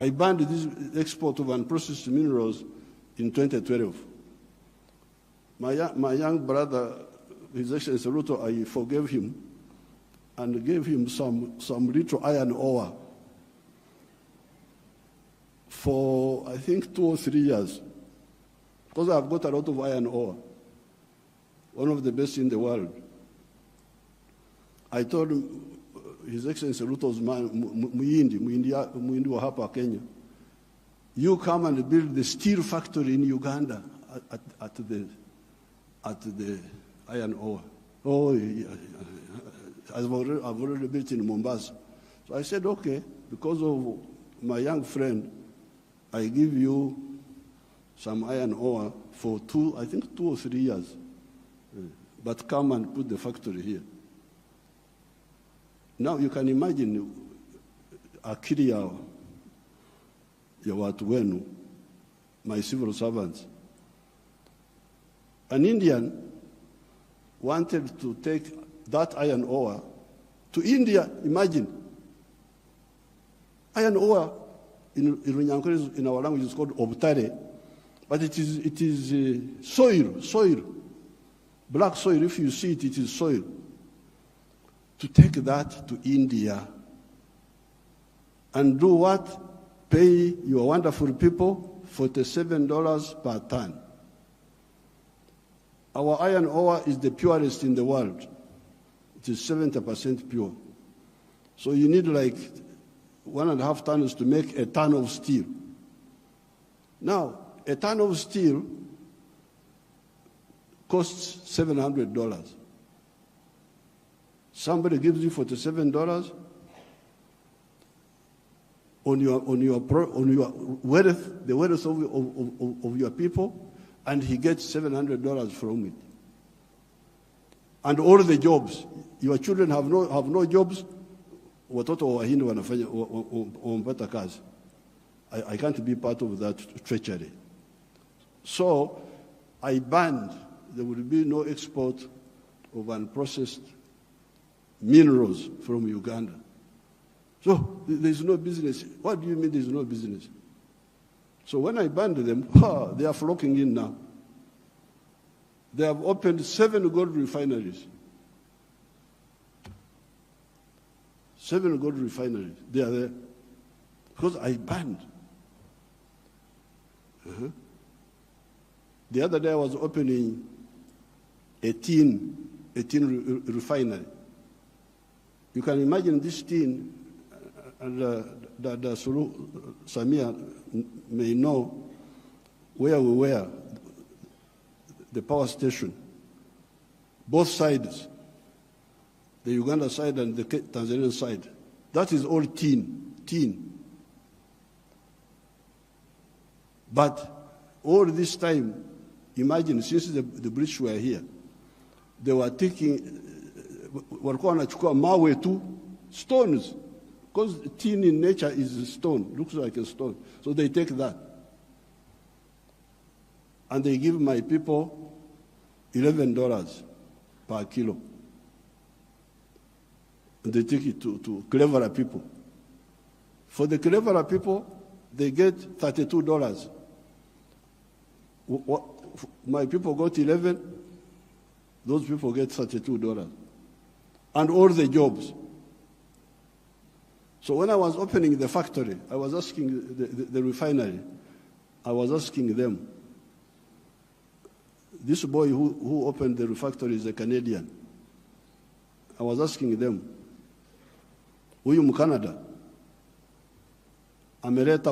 I banned this export of unprocessed minerals in 2012. My young brother, His Excellency Ruto, I forgave him and gave him some little iron ore for, I think, 2 or 3 years, because I've got a lot of iron ore, one of the best in the world. I told him, His Excellency Ruto's man, Muhindi wa hapa Kenya, you come and build the steel factory in Uganda at the iron ore. Oh, yeah. I've already built in Mombasa. So I said, okay, because of my young friend, I give you some iron ore for 2 or 3 years. But come and put the factory here. Now you can imagine akili ya watu wenu, my civil servants. An Indian wanted to take that iron ore to India. Imagine. Iron ore in our language is called obtare, but it is soil, black soil. If you see it, it is soil. To take that to India and do what? Pay your wonderful people $47 per ton. Our iron ore is the purest in the world. It is 70% pure. So you need like 1.5 tons to make a ton of steel. Now, a ton of steel costs $700. Somebody gives you $47 on your wealth, the wealth of your people, and he gets $700 from it. And all the jobs, your children have no jobs. Watoto wa Wahindi wanapata kazi. I can't be part of that treachery. So I banned. There will be no export of unprocessed minerals from Uganda. So there's no business. What do you mean there's no business? So when I banned them, they are flocking in now. They have opened 7 gold refineries. 7 gold refineries. They are there. Because I banned. The other day I was opening a tin refinery. You can imagine this tin, and Samia may know where we were, the power station, both sides, the Uganda side and the Tanzanian side. That is all tin. But all this time, imagine, since the British were here, they were taking, walikuwa wanachukua mawe tu, stones, because tin in nature is a stone, looks like a stone. So they take that. And they give my people $11 per kilo. And they take it to cleverer people. For the cleverer people, they get $32. My people got 11, those people get $32. And all the jobs. So when I was opening the factory, I was asking the refinery, I was asking them, this boy who opened the factory is a Canadian. I was asking them, huyu Mkanada ameleta